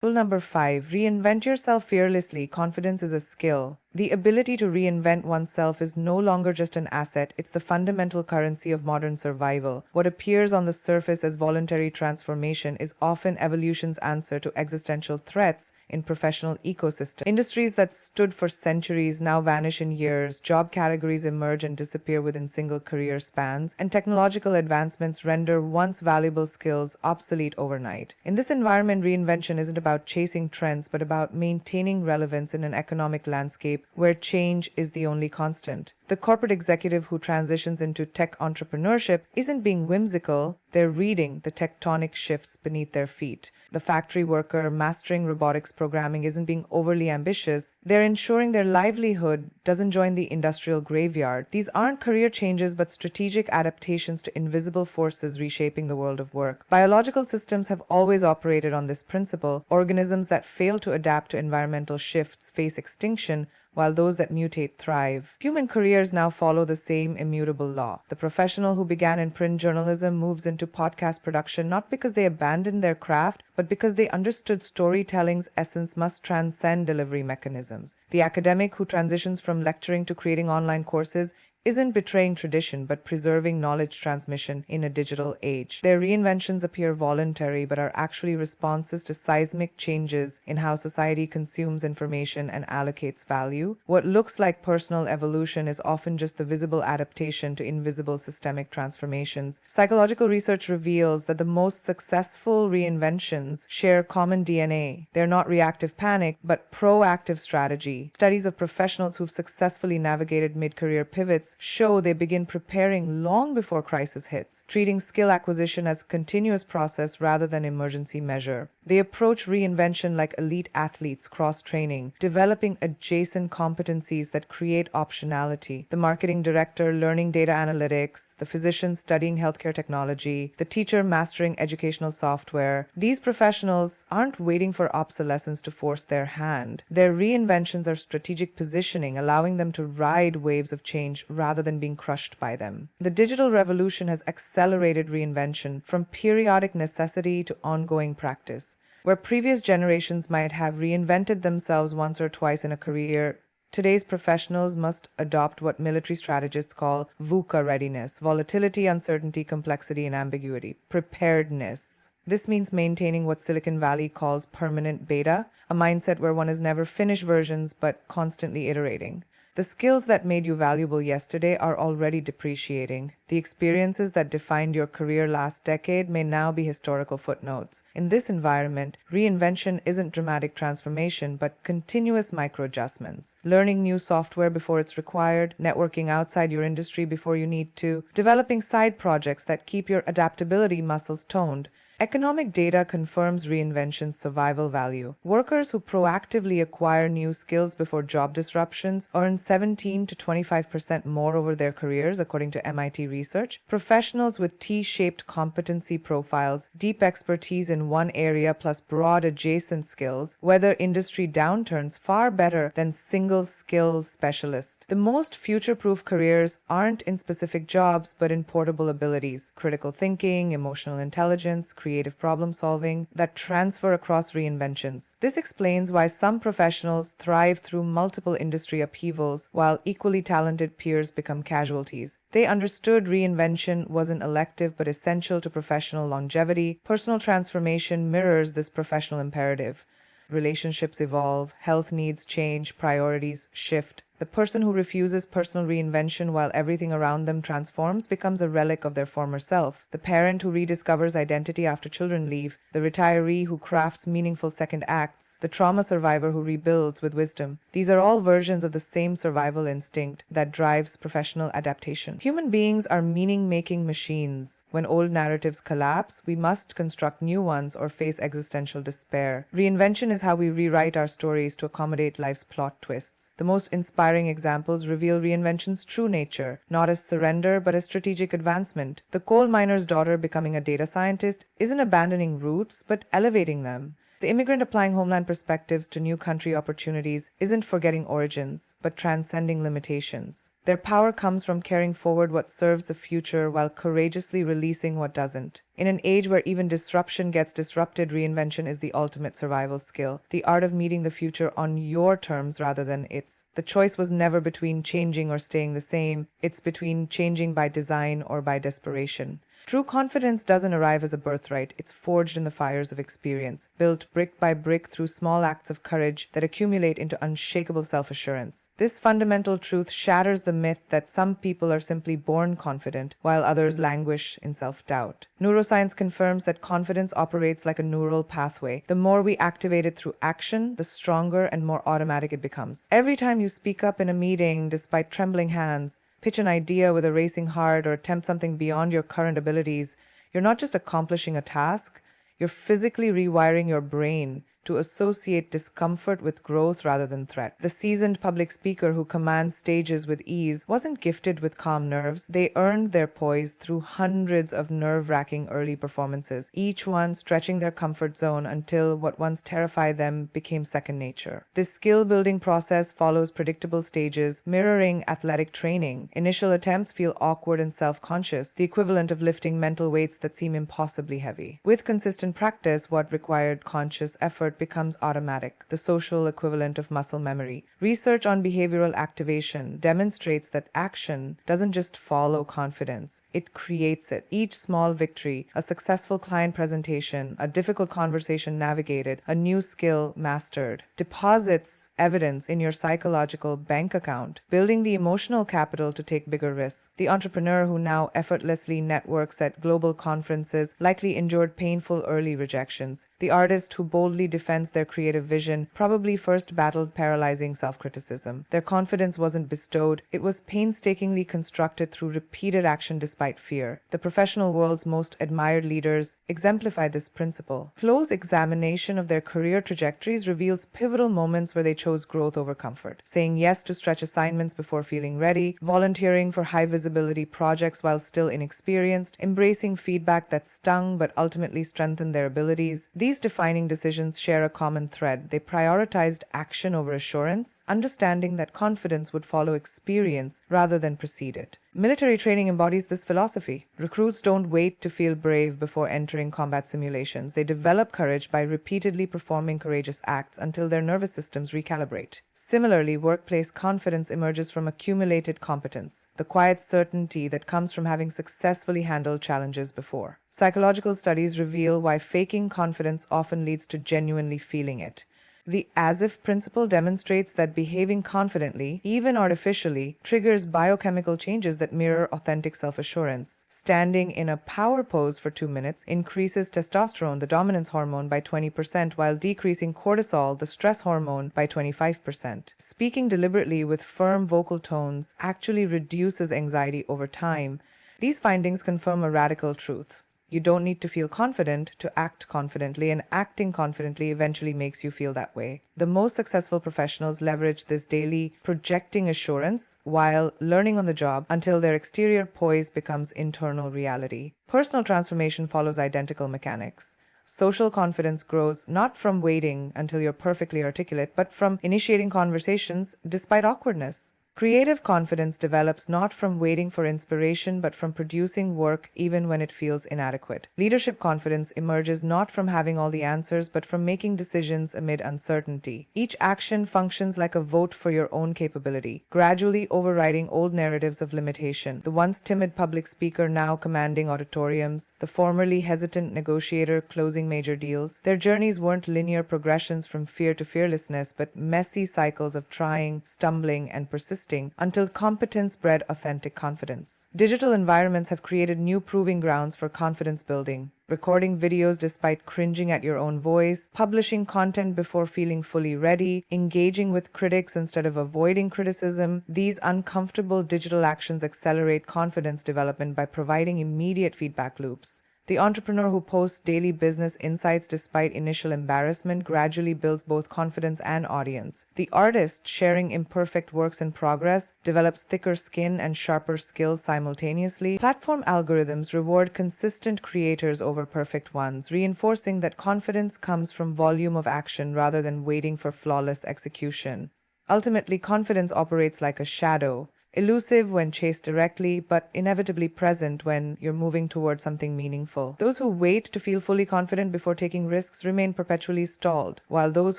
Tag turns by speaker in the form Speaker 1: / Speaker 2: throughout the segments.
Speaker 1: Rule number 5, reinvent yourself fearlessly. Confidence is a skill. The ability to reinvent oneself is no longer just an asset, it's the fundamental currency of modern survival. What appears on the surface as voluntary transformation is often evolution's answer to existential threats in professional ecosystems. Industries that stood for centuries now vanish in years, job categories emerge and disappear within single career spans, and technological advancements render once valuable skills obsolete overnight. In this environment, reinvention isn't about chasing trends, but about maintaining relevance in an economic landscape where change is the only constant. The corporate executive who transitions into tech entrepreneurship isn't being whimsical, they're reading the tectonic shifts beneath their feet. The factory worker mastering robotics programming isn't being overly ambitious, they're ensuring their livelihood doesn't join the industrial graveyard. These aren't career changes but strategic adaptations to invisible forces reshaping the world of work. Biological systems have always operated on this principle. Organisms that fail to adapt to environmental shifts face extinction, while those that mutate thrive. Human careers now follow the same immutable law. The professional who began in print journalism moves into podcast production not because they abandoned their craft, but because they understood storytelling's essence must transcend delivery mechanisms. The academic who transitions from lecturing to creating online courses isn't betraying tradition but preserving knowledge transmission in a digital age. Their reinventions appear voluntary but are actually responses to seismic changes in how society consumes information and allocates value. What looks like personal evolution is often just the visible adaptation to invisible systemic transformations. Psychological research reveals that the most successful reinventions share common DNA. They're not reactive panic, but proactive strategy. Studies of professionals who've successfully navigated mid-career pivots show they begin preparing long before crisis hits, treating skill acquisition as a continuous process rather than emergency measure. They approach reinvention like elite athletes cross-training, developing adjacent competencies that create optionality. The marketing director learning data analytics, the physician studying healthcare technology, the teacher mastering educational software. These professionals aren't waiting for obsolescence to force their hand. Their reinventions are strategic positioning, allowing them to ride waves of change rather than being crushed by them. The digital revolution has accelerated reinvention from periodic necessity to ongoing practice. Where previous generations might have reinvented themselves once or twice in a career, today's professionals must adopt what military strategists call VUCA readiness: volatility, uncertainty, complexity, and ambiguity. Preparedness. This means maintaining what Silicon Valley calls permanent beta, a mindset where one is never finished versions but constantly iterating. The skills that made you valuable yesterday are already depreciating. The experiences that defined your career last decade may now be historical footnotes. In this environment, reinvention isn't dramatic transformation, but continuous micro-adjustments. Learning new software before it's required, networking outside your industry before you need to, developing side projects that keep your adaptability muscles toned. Economic data confirms reinvention's survival value. Workers who proactively acquire new skills before job disruptions earn 17 to 25% more over their careers, according to MIT research. Professionals with T-shaped competency profiles, deep expertise in one area plus broad adjacent skills, weather industry downturns far better than single-skill specialists. The most future-proof careers aren't in specific jobs, but in portable abilities: critical thinking, emotional intelligence, creative problem solving that transfer across reinventions. This explains why some professionals thrive through multiple industry upheavals, while equally talented peers become casualties. They understood reinvention wasn't elective but essential to professional longevity. Personal transformation mirrors this professional imperative. Relationships evolve, health needs change, priorities shift. The person who refuses personal reinvention while everything around them transforms becomes a relic of their former self. The parent who rediscovers identity after children leave, the retiree who crafts meaningful second acts, the trauma survivor who rebuilds with wisdom. These are all versions of the same survival instinct that drives professional adaptation. Human beings are meaning-making machines. When old narratives collapse, we must construct new ones or face existential despair. Reinvention is how we rewrite our stories to accommodate life's plot twists. The most inspiring examples reveal reinvention's true nature, not as surrender but as strategic advancement. The coal miner's daughter becoming a data scientist isn't abandoning roots but elevating them. The immigrant applying homeland perspectives to new country opportunities isn't forgetting origins, but transcending limitations. Their power comes from carrying forward what serves the future while courageously releasing what doesn't. In an age where even disruption gets disrupted, reinvention is the ultimate survival skill, the art of meeting the future on your terms rather than its. The choice was never between changing or staying the same, it's between changing by design or by desperation. True confidence doesn't arrive as a birthright, it's forged in the fires of experience, built brick by brick through small acts of courage that accumulate into unshakable self-assurance. This fundamental truth shatters the myth that some people are simply born confident, while others languish in self-doubt. Neuroscience confirms that confidence operates like a neural pathway. The more we activate it through action, the stronger and more automatic it becomes. Every time you speak up in a meeting despite trembling hands, pitch an idea with a racing heart, or attempt something beyond your current abilities, you're not just accomplishing a task, you're physically rewiring your brain to associate discomfort with growth rather than threat. The seasoned public speaker who commands stages with ease wasn't gifted with calm nerves. They earned their poise through hundreds of nerve-wracking early performances, each one stretching their comfort zone until what once terrified them became second nature. This skill-building process follows predictable stages, mirroring athletic training. Initial attempts feel awkward and self-conscious, the equivalent of lifting mental weights that seem impossibly heavy. With consistent practice, what required conscious effort becomes automatic, the social equivalent of muscle memory. Research on behavioral activation demonstrates that action doesn't just follow confidence, it creates it. Each small victory, a successful client presentation, a difficult conversation navigated, a new skill mastered, deposits evidence in your psychological bank account, building the emotional capital to take bigger risks. The entrepreneur who now effortlessly networks at global conferences likely endured painful early rejections. The artist who boldly defends their creative vision probably first battled paralyzing self-criticism. Their confidence wasn't bestowed, it was painstakingly constructed through repeated action despite fear. The professional world's most admired leaders exemplify this principle. Close examination of their career trajectories reveals pivotal moments where they chose growth over comfort, saying yes to stretch assignments before feeling ready, volunteering for high-visibility projects while still inexperienced, embracing feedback that stung but ultimately strengthened their abilities. These defining decisions share a common thread. They prioritized action over assurance, understanding that confidence would follow experience rather than precede it. Military training embodies this philosophy. Recruits don't wait to feel brave before entering combat simulations. They develop courage by repeatedly performing courageous acts until their nervous systems recalibrate. Similarly, workplace confidence emerges from accumulated competence, the quiet certainty that comes from having successfully handled challenges before. Psychological studies reveal why faking confidence often leads to genuinely feeling it. The as-if principle demonstrates that behaving confidently, even artificially, triggers biochemical changes that mirror authentic self-assurance. Standing in a power pose for 2 minutes increases testosterone, the dominance hormone, by 20%, while decreasing cortisol, the stress hormone, by 25%. Speaking deliberately with firm vocal tones actually reduces anxiety over time. These findings confirm a radical truth. You don't need to feel confident to act confidently, and acting confidently eventually makes you feel that way. The most successful professionals leverage this daily, projecting assurance while learning on the job until their exterior poise becomes internal reality. Personal transformation follows identical mechanics. Social confidence grows not from waiting until you're perfectly articulate, but from initiating conversations despite awkwardness. Creative confidence develops not from waiting for inspiration, but from producing work even when it feels inadequate. Leadership confidence emerges not from having all the answers, but from making decisions amid uncertainty. Each action functions like a vote for your own capability, gradually overriding old narratives of limitation. The once timid public speaker now commanding auditoriums, the formerly hesitant negotiator closing major deals. Their journeys weren't linear progressions from fear to fearlessness, but messy cycles of trying, stumbling, and persisting until competence bred authentic confidence. Digital environments have created new proving grounds for confidence building. Recording videos despite cringing at your own voice, publishing content before feeling fully ready, engaging with critics instead of avoiding criticism. These uncomfortable digital actions accelerate confidence development by providing immediate feedback loops. The entrepreneur who posts daily business insights despite initial embarrassment gradually builds both confidence and audience. The artist sharing imperfect works in progress develops thicker skin and sharper skills simultaneously. Platform algorithms reward consistent creators over perfect ones, reinforcing that confidence comes from volume of action rather than waiting for flawless execution. Ultimately, confidence operates like a shadow, elusive when chased directly, but inevitably present when you're moving towards something meaningful. Those who wait to feel fully confident before taking risks remain perpetually stalled, while those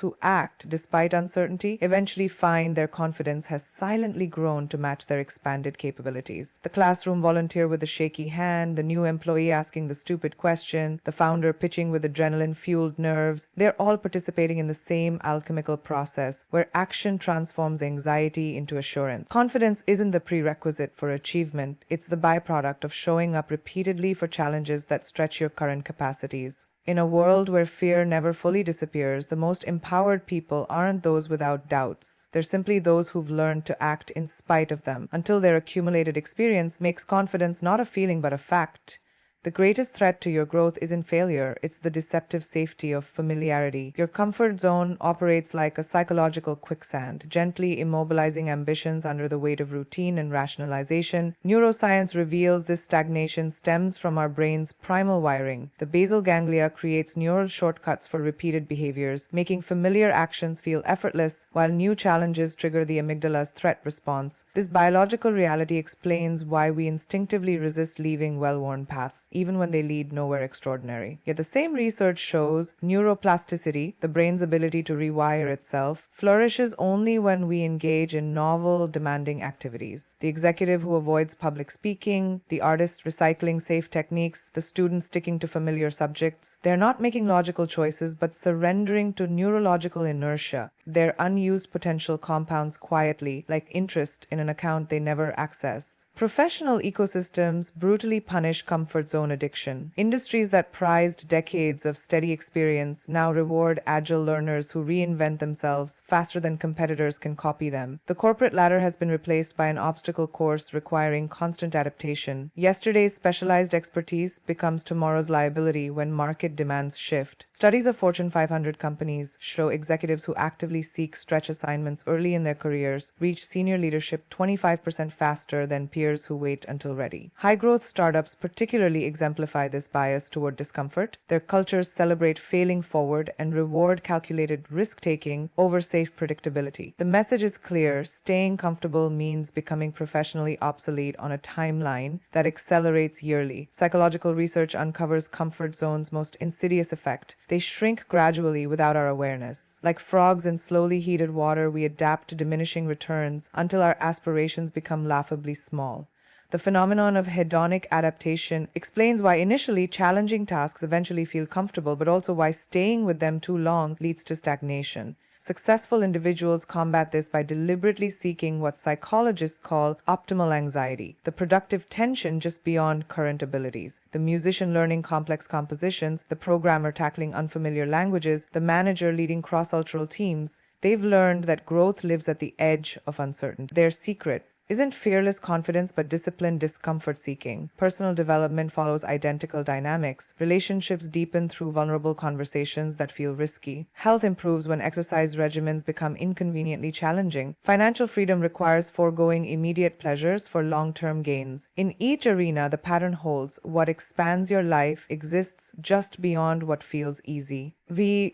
Speaker 1: who act despite uncertainty eventually find their confidence has silently grown to match their expanded capabilities. The classroom volunteer with the shaky hand, the new employee asking the stupid question, the founder pitching with adrenaline-fueled nerves, they're all participating in the same alchemical process where action transforms anxiety into assurance. Confidence isn't the prerequisite for achievement, it's the byproduct of showing up repeatedly for challenges that stretch your current capacities. In a world where fear never fully disappears, the most empowered people aren't those without doubts. They're simply those who've learned to act in spite of them, until their accumulated experience makes confidence not a feeling but a fact. The greatest threat to your growth isn't failure, it's the deceptive safety of familiarity. Your comfort zone operates like a psychological quicksand, gently immobilizing ambitions under the weight of routine and rationalization. Neuroscience reveals this stagnation stems from our brain's primal wiring. The basal ganglia creates neural shortcuts for repeated behaviors, making familiar actions feel effortless, while new challenges trigger the amygdala's threat response. This biological reality explains why we instinctively resist leaving well-worn paths, even when they lead nowhere extraordinary. Yet the same research shows neuroplasticity, the brain's ability to rewire itself, flourishes only when we engage in novel, demanding activities. The executive who avoids public speaking, the artist recycling safe techniques, the student sticking to familiar subjects, they're not making logical choices but surrendering to neurological inertia. Their unused potential compounds quietly, like interest in an account they never access. Professional ecosystems brutally punish comfort zone addiction. Industries that prized decades of steady experience now reward agile learners who reinvent themselves faster than competitors can copy them. The corporate ladder has been replaced by an obstacle course requiring constant adaptation. Yesterday's specialized expertise becomes tomorrow's liability when market demands shift. Studies of Fortune 500 companies show executives who actively seek stretch assignments early in their careers reach senior leadership 25% faster than peers who wait until ready. High-growth startups particularly exemplify this bias toward discomfort. Their cultures celebrate failing forward and reward calculated risk-taking over safe predictability. The message is clear: staying comfortable means becoming professionally obsolete on a timeline that accelerates yearly. Psychological research uncovers comfort zones' most insidious effect. They shrink gradually without our awareness. Like frogs in slowly heated water, we adapt to diminishing returns until our aspirations become laughably small. The phenomenon of hedonic adaptation explains why initially challenging tasks eventually feel comfortable, but also why staying with them too long leads to stagnation. Successful individuals combat this by deliberately seeking what psychologists call optimal anxiety, the productive tension just beyond current abilities. The musician learning complex compositions, the programmer tackling unfamiliar languages, the manager leading cross-cultural teams. They've learned that growth lives at the edge of uncertainty. Their secret isn't fearless confidence but disciplined discomfort seeking. Personal development follows identical dynamics. Relationships deepen through vulnerable conversations that feel risky. Health improves when exercise regimens become inconveniently challenging. Financial freedom requires foregoing immediate pleasures for long-term gains. In each arena, the pattern holds: what expands your life exists just beyond what feels easy.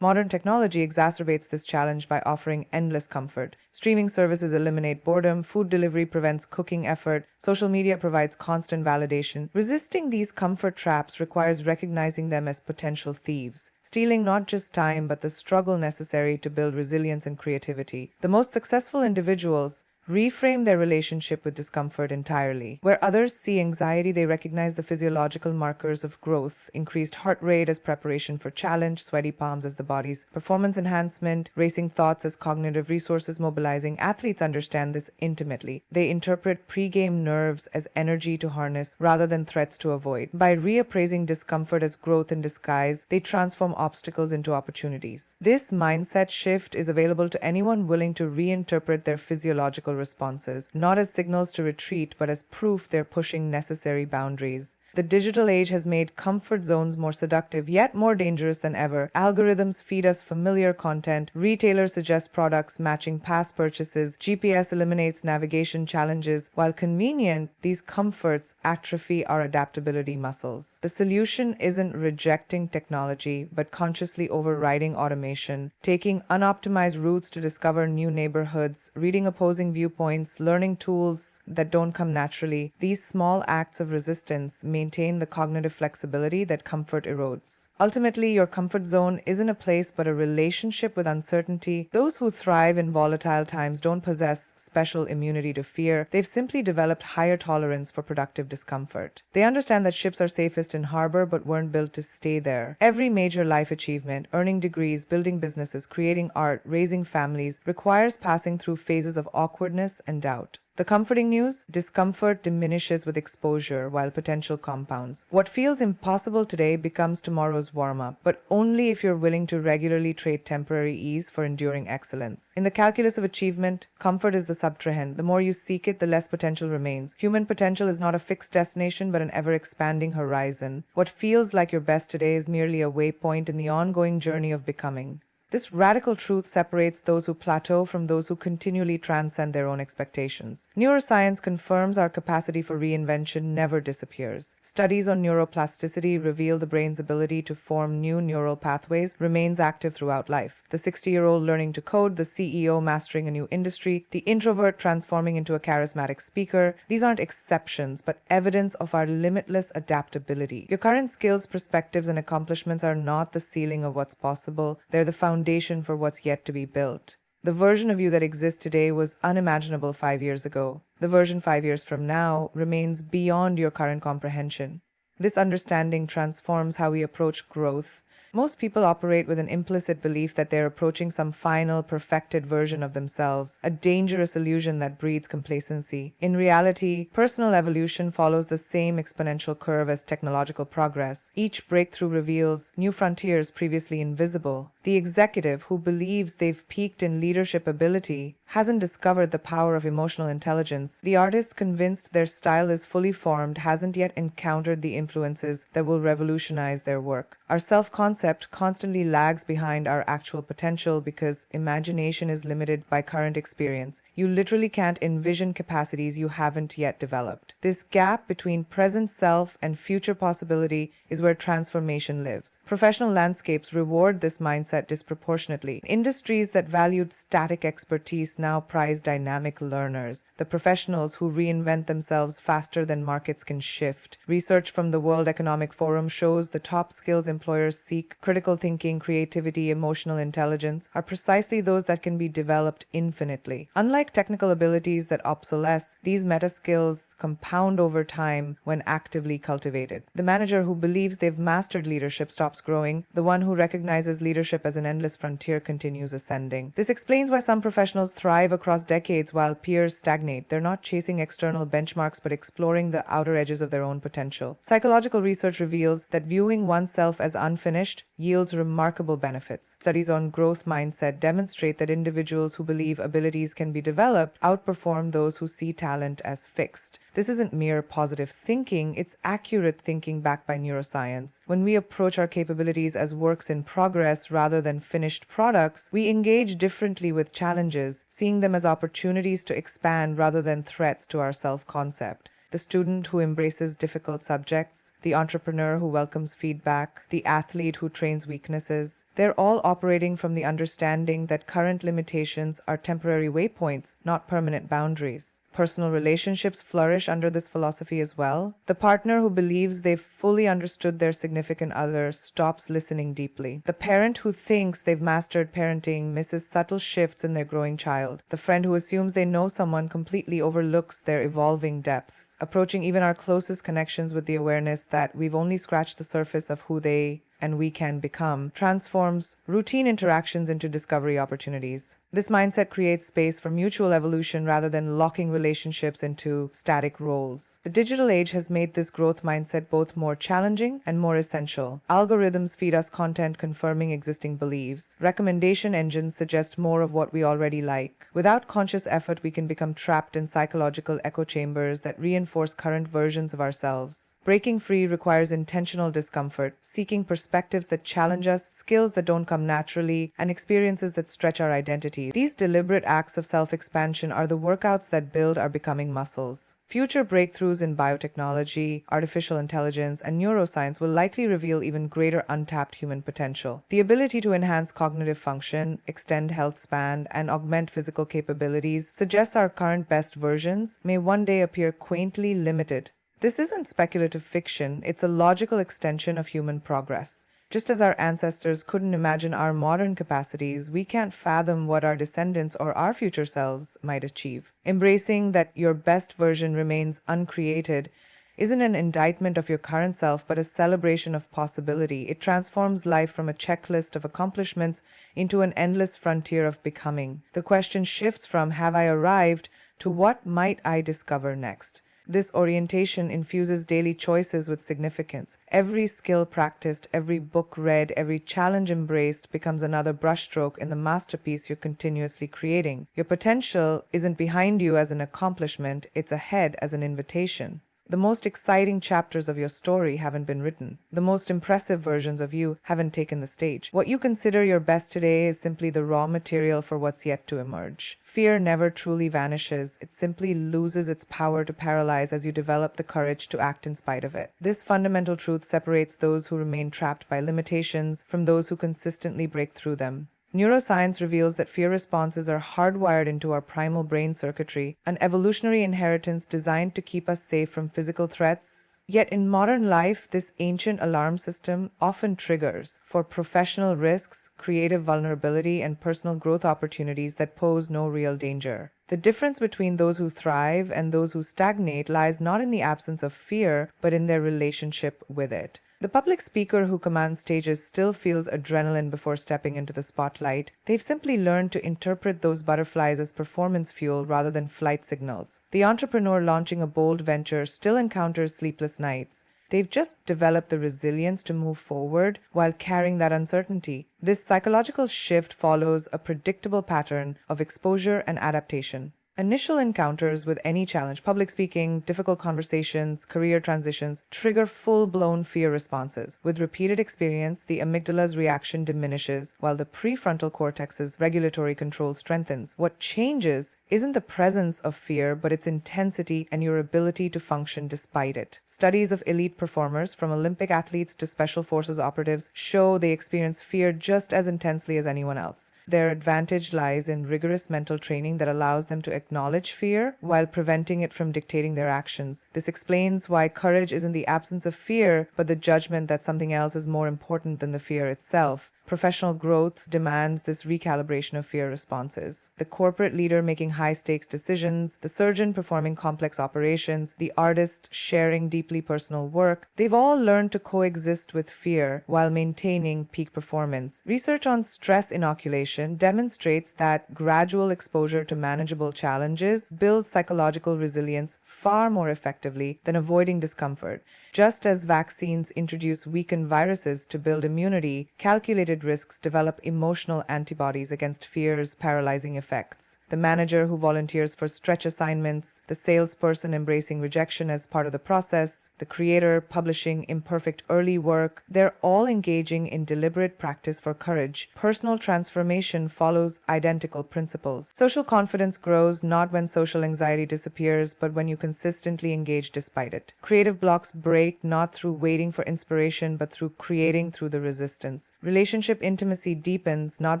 Speaker 1: Modern technology exacerbates this challenge by offering endless comfort. Streaming services eliminate boredom, food delivery prevents cooking effort, social media provides constant validation. Resisting these comfort traps requires recognizing them as potential thieves, stealing not just time but the struggle necessary to build resilience and creativity. The most successful individuals reframe their relationship with discomfort entirely. Where others see anxiety, they recognize the physiological markers of growth: increased heart rate as preparation for challenge, sweaty palms as the body's performance enhancement, racing thoughts as cognitive resources mobilizing. Athletes understand this intimately. They interpret pre-game nerves as energy to harness rather than threats to avoid. By reappraising discomfort as growth in disguise, they transform obstacles into opportunities. This mindset shift is available to anyone willing to reinterpret their physiological responses, not as signals to retreat, but as proof they're pushing necessary boundaries. The digital age has made comfort zones more seductive, yet more dangerous than ever. Algorithms feed us familiar content, retailers suggest products matching past purchases, GPS eliminates navigation challenges. While convenient, these comforts atrophy our adaptability muscles. The solution isn't rejecting technology, but consciously overriding automation, taking unoptimized routes to discover new neighborhoods, reading opposing viewpoints, learning tools that don't come naturally. These small acts of resistance maintain the cognitive flexibility that comfort erodes. Ultimately, your comfort zone isn't a place but a relationship with uncertainty. Those who thrive in volatile times don't possess special immunity to fear. They've simply developed higher tolerance for productive discomfort. They understand that ships are safest in harbor but weren't built to stay there. Every major life achievement, earning degrees, building businesses, creating art, raising families, requires passing through phases of awkwardness and doubt. The comforting news? Discomfort diminishes with exposure while potential compounds. What feels impossible today becomes tomorrow's warm-up, but only if you're willing to regularly trade temporary ease for enduring excellence. In the calculus of achievement, comfort is the subtrahend. The more you seek it, the less potential remains. Human potential is not a fixed destination, but an ever-expanding horizon. What feels like your best today is merely a waypoint in the ongoing journey of becoming. This radical truth separates those who plateau from those who continually transcend their own expectations. Neuroscience confirms our capacity for reinvention never disappears. Studies on neuroplasticity reveal the brain's ability to form new neural pathways remains active throughout life. The 60-year-old learning to code, the CEO mastering a new industry, the introvert transforming into a charismatic speaker, these aren't exceptions, but evidence of our limitless adaptability. Your current skills, perspectives, and accomplishments are not the ceiling of what's possible. They're the foundation for what's yet to be built. The version of you that exists today was unimaginable 5 years ago. The version 5 years from now remains beyond your current comprehension. This understanding transforms how we approach growth. Most people operate with an implicit belief that they're approaching some final, perfected version of themselves, a dangerous illusion that breeds complacency. In reality, personal evolution follows the same exponential curve as technological progress. Each breakthrough reveals new frontiers previously invisible. The executive who believes they've peaked in leadership ability hasn't discovered the power of emotional intelligence. The artist convinced their style is fully formed hasn't yet encountered the influences that will revolutionize their work. Our self-concept constantly lags behind our actual potential because imagination is limited by current experience. You literally can't envision capacities you haven't yet developed. This gap between present self and future possibility is where transformation lives. Professional landscapes reward this mindset disproportionately. Industries that valued static expertise now prize dynamic learners, the professionals who reinvent themselves faster than markets can shift. Research from the World Economic Forum shows the top skills employers seek, critical thinking, creativity, emotional intelligence, are precisely those that can be developed infinitely. Unlike technical abilities that obsolesce, these meta skills compound over time when actively cultivated. The manager who believes they've mastered leadership stops growing. The one who recognizes leadership as an endless frontier continues ascending. This explains why some professionals thrive across decades while peers stagnate. They're not chasing external benchmarks but exploring the outer edges of their own potential. Psychological research reveals that viewing oneself as unfinished yields remarkable benefits. Studies on growth mindset demonstrate that individuals who believe abilities can be developed outperform those who see talent as fixed. This isn't mere positive thinking, it's accurate thinking backed by neuroscience. When we approach our capabilities as works in progress rather than finished products, we engage differently with challenges, seeing them as opportunities to expand rather than threats to our self-concept. The student who embraces difficult subjects, the entrepreneur who welcomes feedback, the athlete who trains weaknesses, they're all operating from the understanding that current limitations are temporary waypoints, not permanent boundaries. Personal relationships flourish under this philosophy as well. The partner who believes they've fully understood their significant other stops listening deeply. The parent who thinks they've mastered parenting misses subtle shifts in their growing child. The friend who assumes they know someone completely overlooks their evolving depths. Approaching even our closest connections with the awareness that we've only scratched the surface of who they and we can become transforms routine interactions into discovery opportunities. This mindset creates space for mutual evolution rather than locking relationships into static roles. The digital age has made this growth mindset both more challenging and more essential. Algorithms feed us content confirming existing beliefs. Recommendation engines suggest more of what we already like. Without conscious effort, we can become trapped in psychological echo chambers that reinforce current versions of ourselves. Breaking free requires intentional discomfort, seeking perspectives that challenge us, skills that don't come naturally, and experiences that stretch our identity. These deliberate acts of self-expansion are the workouts that build our becoming muscles. Future breakthroughs in biotechnology, artificial intelligence, and neuroscience will likely reveal even greater untapped human potential. The ability to enhance cognitive function, extend health span, and augment physical capabilities suggests our current best versions may one day appear quaintly limited. This isn't speculative fiction, it's a logical extension of human progress. Just as our ancestors couldn't imagine our modern capacities, we can't fathom what our descendants or our future selves might achieve. Embracing that your best version remains uncreated isn't an indictment of your current self, but a celebration of possibility. It transforms life from a checklist of accomplishments into an endless frontier of becoming. The question shifts from "have I arrived?" to "what might I discover next?" This orientation infuses daily choices with significance. Every skill practiced, every book read, every challenge embraced becomes another brushstroke in the masterpiece you're continuously creating. Your potential isn't behind you as an accomplishment, it's ahead as an invitation. The most exciting chapters of your story haven't been written. The most impressive versions of you haven't taken the stage. What you consider your best today is simply the raw material for what's yet to emerge. Fear never truly vanishes. It simply loses its power to paralyze as you develop the courage to act in spite of it. This fundamental truth separates those who remain trapped by limitations from those who consistently break through them. Neuroscience reveals that fear responses are hardwired into our primal brain circuitry, an evolutionary inheritance designed to keep us safe from physical threats. Yet in modern life, this ancient alarm system often triggers for professional risks, creative vulnerability, and personal growth opportunities that pose no real danger. The difference between those who thrive and those who stagnate lies not in the absence of fear, but in their relationship with it. The public speaker who commands stages still feels adrenaline before stepping into the spotlight. They've simply learned to interpret those butterflies as performance fuel rather than flight signals. The entrepreneur launching a bold venture still encounters sleepless nights. They've just developed the resilience to move forward while carrying that uncertainty. This psychological shift follows a predictable pattern of exposure and adaptation. Initial encounters with any challenge, public speaking, difficult conversations, career transitions, trigger full-blown fear responses. With repeated experience, the amygdala's reaction diminishes while the prefrontal cortex's regulatory control strengthens. What changes isn't the presence of fear, but its intensity and your ability to function despite it. Studies of elite performers, from Olympic athletes to special forces operatives, show they experience fear just as intensely as anyone else. Their advantage lies in rigorous mental training that allows them to acknowledge fear while preventing it from dictating their actions. This explains why courage isn't the absence of fear, but the judgment that something else is more important than the fear itself. Professional growth demands this recalibration of fear responses. The corporate leader making high-stakes decisions, the surgeon performing complex operations, the artist sharing deeply personal work, they've all learned to coexist with fear while maintaining peak performance. Research on stress inoculation demonstrates that gradual exposure to manageable challenges builds psychological resilience far more effectively than avoiding discomfort. Just as vaccines introduce weakened viruses to build immunity, calculated risks develop emotional antibodies against fear's paralyzing effects. The manager who volunteers for stretch assignments, the salesperson embracing rejection as part of the process, the creator publishing imperfect early work, they're all engaging in deliberate practice for courage. Personal transformation follows identical principles. Social confidence grows not when social anxiety disappears, but when you consistently engage despite it. Creative blocks break not through waiting for inspiration, but through creating through the resistance. Relationship intimacy deepens not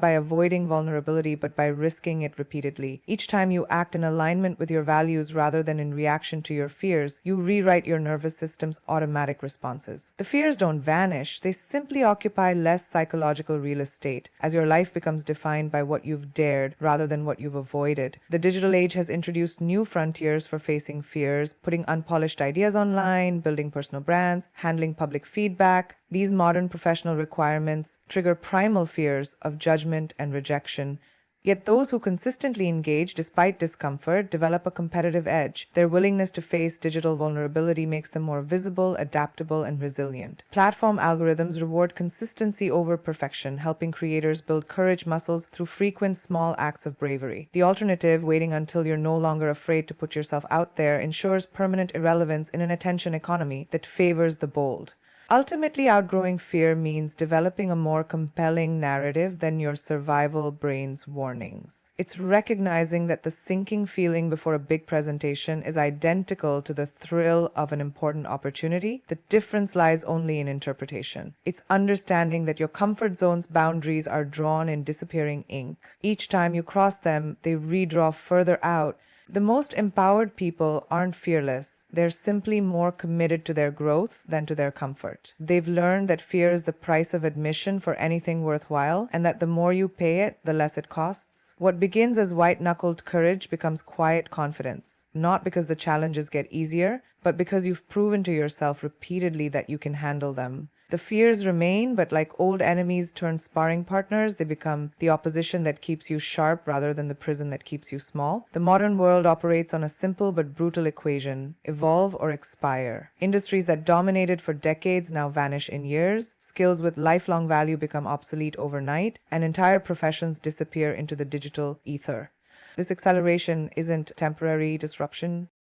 Speaker 1: by avoiding vulnerability, but by risking it repeatedly. Each time you act in alignment with your values rather than in reaction to your fears, you rewrite your nervous system's automatic responses. The fears don't vanish, they simply occupy less psychological real estate as your life becomes defined by what you've dared rather than what you've avoided. The digital age has introduced new frontiers for facing fears, putting unpolished ideas online, building personal brands, handling public feedback. These modern professional requirements trigger primal fears of judgment and rejection. Yet those who consistently engage despite discomfort develop a competitive edge. Their willingness to face digital vulnerability makes them more visible, adaptable, and resilient. Platform algorithms reward consistency over perfection, helping creators build courage muscles through frequent small acts of bravery. The alternative, waiting until you're no longer afraid to put yourself out there, ensures permanent irrelevance in an attention economy that favors the bold. Ultimately, outgrowing fear means developing a more compelling narrative than your survival brain's warnings. It's recognizing that the sinking feeling before a big presentation is identical to the thrill of an important opportunity. The difference lies only in interpretation. It's understanding that your comfort zone's boundaries are drawn in disappearing ink. Each time you cross them, they redraw further out. The most empowered people aren't fearless. They're simply more committed to their growth than to their comfort. They've learned that fear is the price of admission for anything worthwhile, and that the more you pay it, the less it costs. What begins as white-knuckled courage becomes quiet confidence, not because the challenges get easier, but because you've proven to yourself repeatedly that you can handle them. The fears remain, but like old enemies turned sparring partners, they become the opposition that keeps you sharp rather than the prison that keeps you small. The modern world operates on a simple but brutal equation: evolve or expire. Industries that dominated for decades now vanish in years, skills with lifelong value become obsolete overnight, and entire professions disappear into the digital ether. This acceleration isn't temporary disruption.